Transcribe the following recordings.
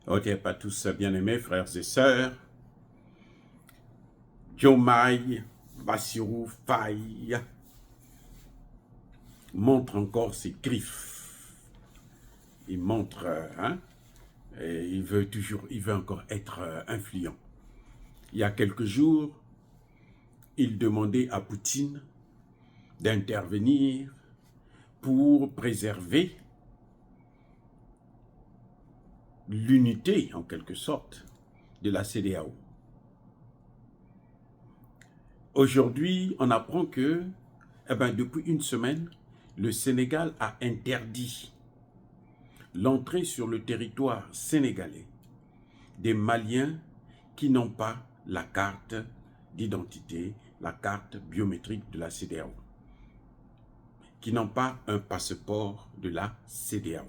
Ok, pas tous bien-aimés, frères et sœurs. Diomaye Bassirou Faye montre encore ses griffes. Il montre, et il veut encore être influent. Il y a quelques jours, il demandait à Poutine d'intervenir pour préserver l'unité, en quelque sorte, de la CEDEAO. Aujourd'hui, on apprend que, depuis une semaine, le Sénégal a interdit l'entrée sur le territoire sénégalais des Maliens qui n'ont pas la carte d'identité, la carte biométrique de la CEDEAO, qui n'ont pas un passeport de la CEDEAO.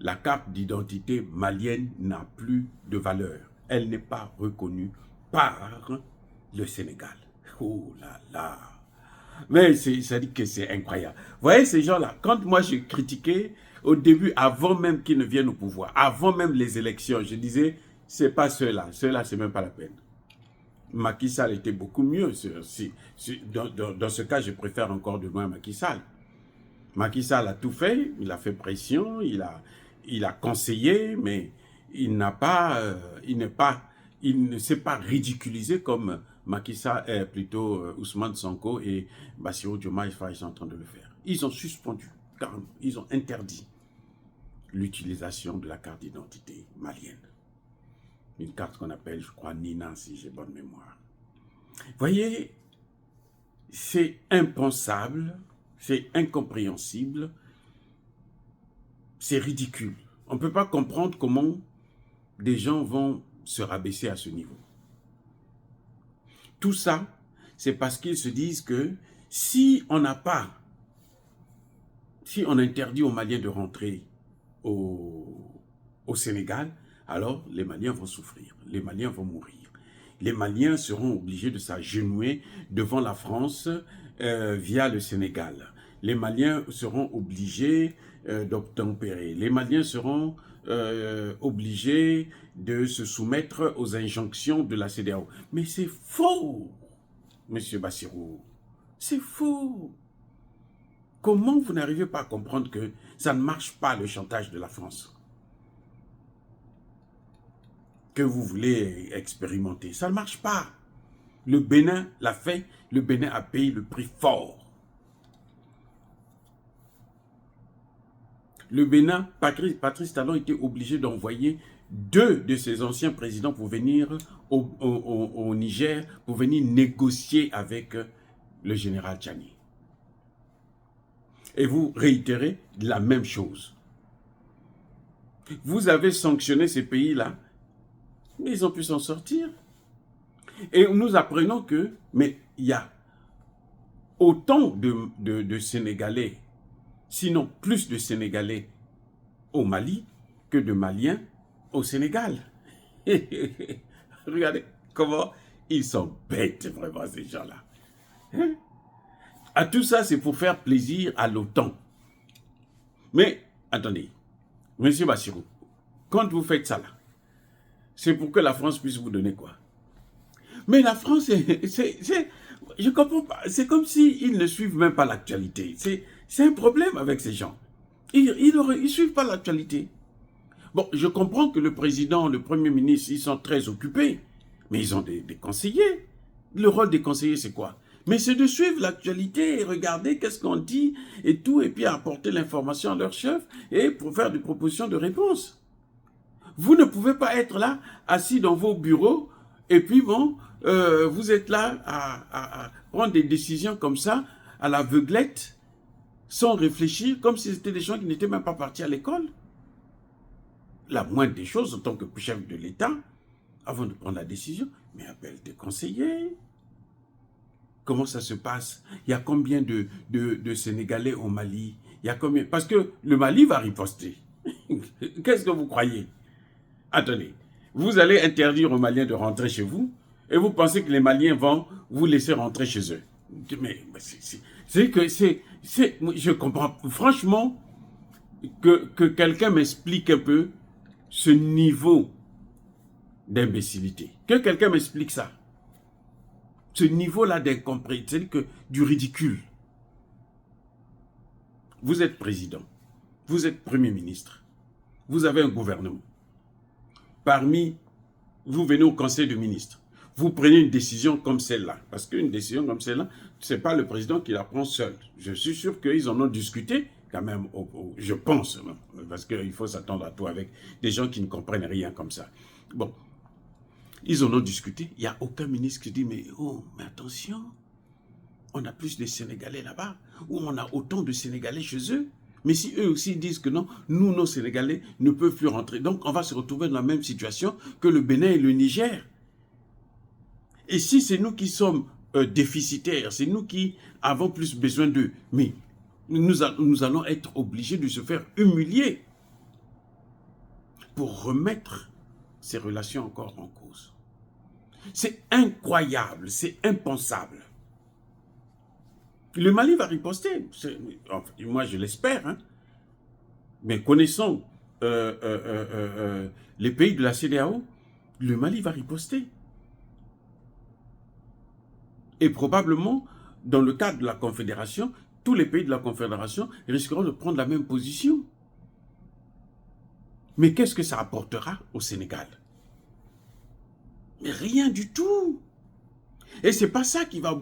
La carte d'identité malienne n'a plus de valeur. Elle n'est pas reconnue par le Sénégal. Oh là là! Mais ça dit que c'est incroyable. Vous voyez ces gens-là, quand moi je critiquais au début, avant même qu'ils ne viennent au pouvoir, avant même les élections, je disais, c'est pas ceux-là, c'est même pas la peine. Macky Sall était beaucoup mieux. Dans ce cas, je préfère encore de loin Macky Sall. Macky Sall a tout fait, il a fait pression, il a conseillé, mais il ne s'est pas ridiculisé comme Macky Sall, plutôt Ousmane Sonko et Bassirou Diomaye Faye sont en train de le faire. Ils ont suspendu, carrément, ils ont interdit l'utilisation de la carte d'identité malienne. Une carte qu'on appelle, je crois, Nina, si j'ai bonne mémoire. Vous voyez, c'est impensable, c'est incompréhensible, c'est ridicule. On ne peut pas comprendre comment des gens vont se rabaisser à ce niveau. Tout ça, c'est parce qu'ils se disent que si on interdit aux Maliens de rentrer au Sénégal, alors les Maliens vont souffrir, les Maliens vont mourir. Les Maliens seront obligés de s'agenouiller devant la France via le Sénégal. Les Maliens seront obligés d'obtempérer. Les Maliens seront obligés de se soumettre aux injonctions de la CEDEAO. Mais c'est faux, monsieur Bassirou. C'est faux. Comment vous n'arrivez pas à comprendre que ça ne marche pas, le chantage de la France que vous voulez expérimenter? Ça ne marche pas. Le Bénin l'a fait, le Bénin a payé le prix fort. Le Bénin, Patrice Talon était obligé d'envoyer 2 de ses anciens présidents pour venir au Niger, pour venir négocier avec le général Tchani. Et vous réitérez la même chose. Vous avez sanctionné ces pays-là, mais ils ont pu s'en sortir. Et nous apprenons que, mais il y a autant de Sénégalais, sinon plus de Sénégalais au Mali que de Maliens au Sénégal. Regardez comment ils sont bêtes, vraiment, ces gens-là. Hein? À tout ça, c'est pour faire plaisir à l'OTAN. Mais, attendez, monsieur Bassirou, quand vous faites ça là, c'est pour que la France puisse vous donner quoi? Mais la France, je comprends pas. C'est comme s'ils ne suivent même pas l'actualité. C'est un problème avec ces gens. Ils ne suivent pas l'actualité. Bon, je comprends que le président, le premier ministre, ils sont très occupés. Mais ils ont des conseillers. Le rôle des conseillers, c'est quoi? Mais c'est de suivre l'actualité et regarder qu'est-ce qu'on dit et tout, et puis apporter l'information à leur chef et pour faire des propositions de réponse. Vous ne pouvez pas être là, assis dans vos bureaux, et puis bon, vous êtes là à prendre des décisions comme ça, à l'aveuglette, sans réfléchir, comme si c'était des gens qui n'étaient même pas partis à l'école. La moindre des choses, en tant que chef de l'État, avant de prendre la décision, mais appelle des conseillers. Comment ça se passe? Il y a combien de Sénégalais au Mali? Il y a combien? Parce que le Mali va riposter. Qu'est-ce que vous croyez? Attendez, vous allez interdire aux Maliens de rentrer chez vous et vous pensez que les Maliens vont vous laisser rentrer chez eux. Mais je comprends. Franchement, que quelqu'un m'explique un peu ce niveau d'imbécilité. Que quelqu'un m'explique ça. Ce niveau-là d'incompréhension, c'est-à-dire que du ridicule. Vous êtes président, vous êtes premier ministre, vous avez un gouvernement. Parmi, vous venez au conseil de ministres, vous prenez une décision comme celle-là. Parce qu'une décision comme celle-là, ce n'est pas le président qui la prend seul. Je suis sûr qu'ils en ont discuté, quand même, je pense, parce qu'il faut s'attendre à tout avec des gens qui ne comprennent rien comme ça. Bon, ils en ont discuté, il n'y a aucun ministre qui dit, mais attention, on a plus de Sénégalais là-bas, ou on a autant de Sénégalais chez eux. Mais si eux aussi disent que non, nous, nos Sénégalais, ne peuvent plus rentrer. Donc, on va se retrouver dans la même situation que le Bénin et le Niger. Et si c'est nous qui sommes déficitaires, c'est nous qui avons plus besoin d'eux, mais nous allons être obligés de se faire humilier pour remettre ces relations encore en cause. C'est incroyable, c'est impensable. Le Mali va riposter, enfin, moi je l'espère, hein. Mais connaissons les pays de la CEDEAO, le Mali va riposter. Et probablement, dans le cadre de la Confédération, tous les pays de la Confédération risqueront de prendre la même position. Mais qu'est-ce que ça apportera au Sénégal? Mais rien du tout. Et ce n'est pas ça qui va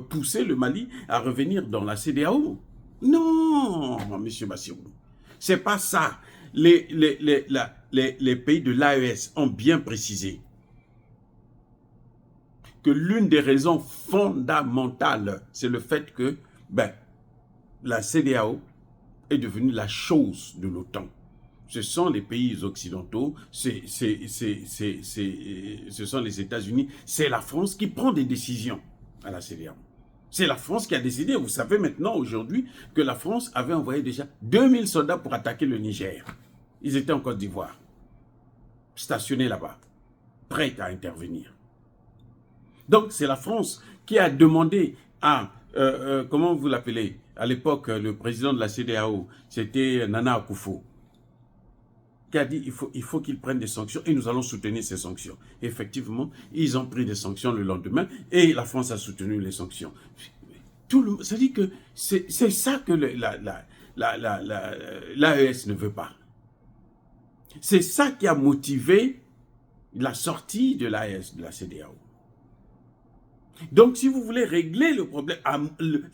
pousser le Mali à revenir dans la CEDEAO. Non, M. Bassirou. Ce n'est pas ça. Les pays de l'AES ont bien précisé que l'une des raisons fondamentales, c'est le fait que la CEDEAO est devenue la chose de l'OTAN. Ce sont les pays occidentaux, ce sont les États-Unis, c'est la France qui prend des décisions à la CEDEAO. C'est la France qui a décidé. Vous savez maintenant, aujourd'hui, que la France avait envoyé déjà 2000 soldats pour attaquer le Niger. Ils étaient en Côte d'Ivoire, stationnés là-bas, prêts à intervenir. Donc, c'est la France qui a demandé à, comment vous l'appelez, à l'époque, le président de la CEDEAO, c'était Nana Akufo, qui a dit il faut qu'ils prennent des sanctions et nous allons soutenir ces sanctions. Et effectivement, ils ont pris des sanctions le lendemain et la France a soutenu les sanctions. Ça dit que c'est ça que l'AES ne veut pas. C'est ça qui a motivé la sortie de l'AES, de la CEDEAO. Donc, si vous voulez régler le problème,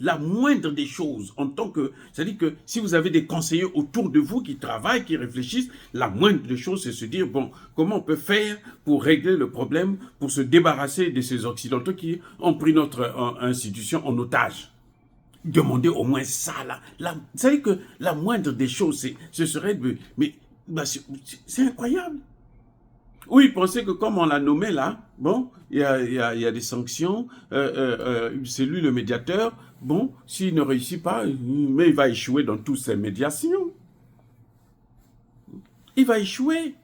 la moindre des choses, en tant que... C'est-à-dire que si vous avez des conseillers autour de vous qui travaillent, qui réfléchissent, la moindre des choses, c'est se dire, bon, comment on peut faire pour régler le problème, pour se débarrasser de ces Occidentaux qui ont pris notre institution en otage. Demandez au moins ça, là. C'est-à-dire que la moindre des choses, ce serait de... Mais c'est incroyable. Oui, pensez que comme on l'a nommé là, bon, il y a des sanctions, c'est lui le médiateur, bon, s'il ne réussit pas, mais il va échouer dans toutes ces médiations. Il va échouer.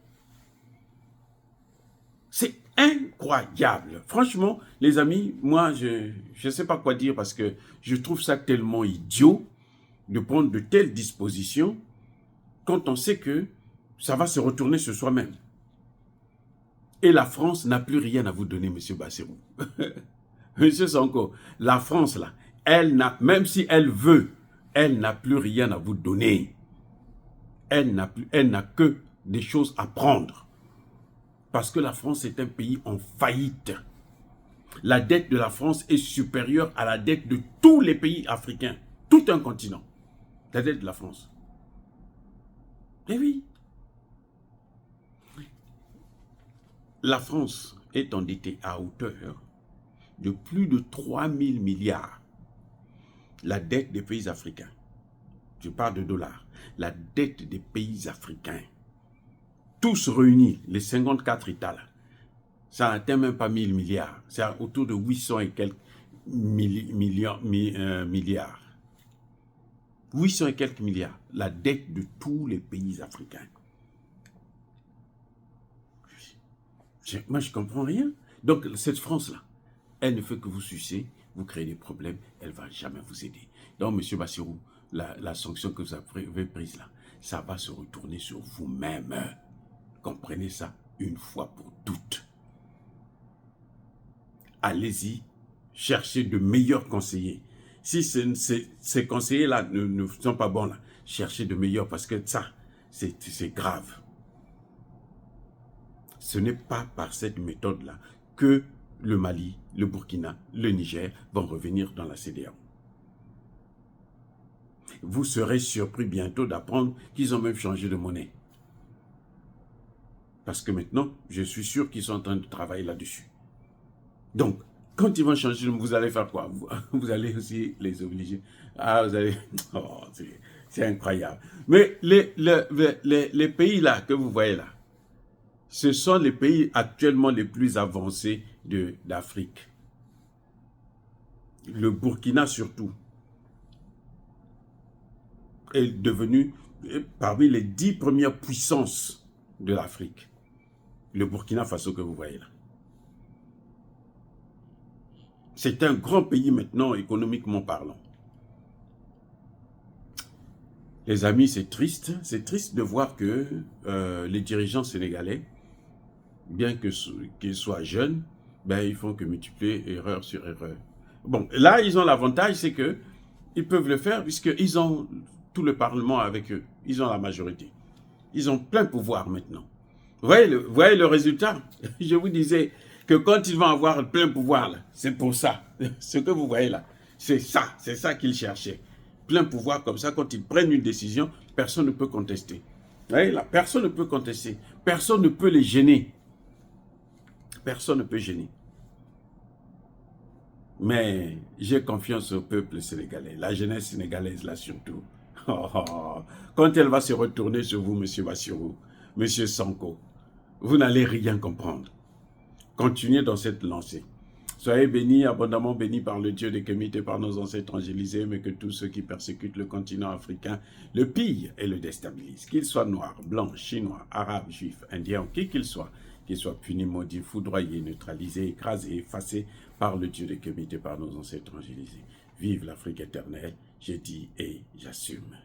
C'est incroyable. Franchement, les amis, moi, je ne sais pas quoi dire parce que je trouve ça tellement idiot de prendre de telles dispositions quand on sait que ça va se retourner sur soi-même. Et la France n'a plus rien à vous donner, M. Bassirou. Monsieur Sonko, la France, là, même si elle veut, elle n'a plus rien à vous donner. Elle n'a que des choses à prendre. Parce que la France est un pays en faillite. La dette de la France est supérieure à la dette de tous les pays africains. Tout un continent. La dette de la France. Eh oui. La France est endettée à hauteur de plus de 3 000 milliards. La dette des pays africains. Je parle de dollars. La dette des pays africains. Tous réunis, les 54 États, là, ça n'atteint même pas 1000 milliards. C'est autour de 800 et quelques milliards. 800 et quelques milliards. La dette de tous les pays africains. Moi, je ne comprends rien. Donc, cette France-là, elle ne fait que vous sucer, vous créez des problèmes, elle ne va jamais vous aider. Donc, M. Bassirou, la sanction que vous avez prise là, ça va se retourner sur vous-même. Comprenez ça une fois pour toutes. Allez-y, cherchez de meilleurs conseillers. Si ces conseillers-là ne sont pas bons, là, cherchez de meilleurs parce que ça, c'est grave. Ce n'est pas par cette méthode-là que le Mali, le Burkina, le Niger vont revenir dans la CEDEAO. Vous serez surpris bientôt d'apprendre qu'ils ont même changé de monnaie. Parce que maintenant, je suis sûr qu'ils sont en train de travailler là-dessus. Donc, quand ils vont changer, vous allez faire quoi? Vous allez aussi les obliger. Ah, vous allez... Oh, c'est incroyable. Mais les pays là que vous voyez là, ce sont les pays actuellement les plus avancés d'Afrique. Le Burkina surtout est devenu parmi les 10 premières puissances de l'Afrique. Le Burkina Faso que vous voyez là. C'est un grand pays maintenant, économiquement parlant. Les amis, c'est triste de voir que les dirigeants sénégalais, bien qu'ils soient jeunes, ben, ils font que multiplier erreur sur erreur. Bon, là, ils ont l'avantage, c'est que ils peuvent le faire puisqu'ils ont tout le Parlement avec eux. Ils ont la majorité. Ils ont plein pouvoir maintenant. Vous voyez le résultat? Je vous disais que quand ils vont avoir plein pouvoir, c'est pour ça. Ce que vous voyez là, c'est ça qu'ils cherchaient. Plein pouvoir comme ça, quand ils prennent une décision, personne ne peut contester. Vous voyez là, personne ne peut contester. Personne ne peut les gêner. Personne ne peut gêner. Mais j'ai confiance au peuple sénégalais, la jeunesse sénégalaise là surtout. Quand elle va se retourner sur vous, M. Bassirou, M. Sanko, vous n'allez rien comprendre. Continuez dans cette lancée. Soyez bénis, abondamment bénis par le Dieu des Kémites et par nos ancêtres angélisés, mais que tous ceux qui persécutent le continent africain le pillent et le déstabilisent. Qu'ils soient noirs, blancs, chinois, arabes, juifs, indiens, qui qu'ils soient punis, maudits, foudroyés, neutralisés, écrasés, effacés par le Dieu des Kémites et par nos ancêtres angélisés. Vive l'Afrique éternelle, j'ai dit et j'assume.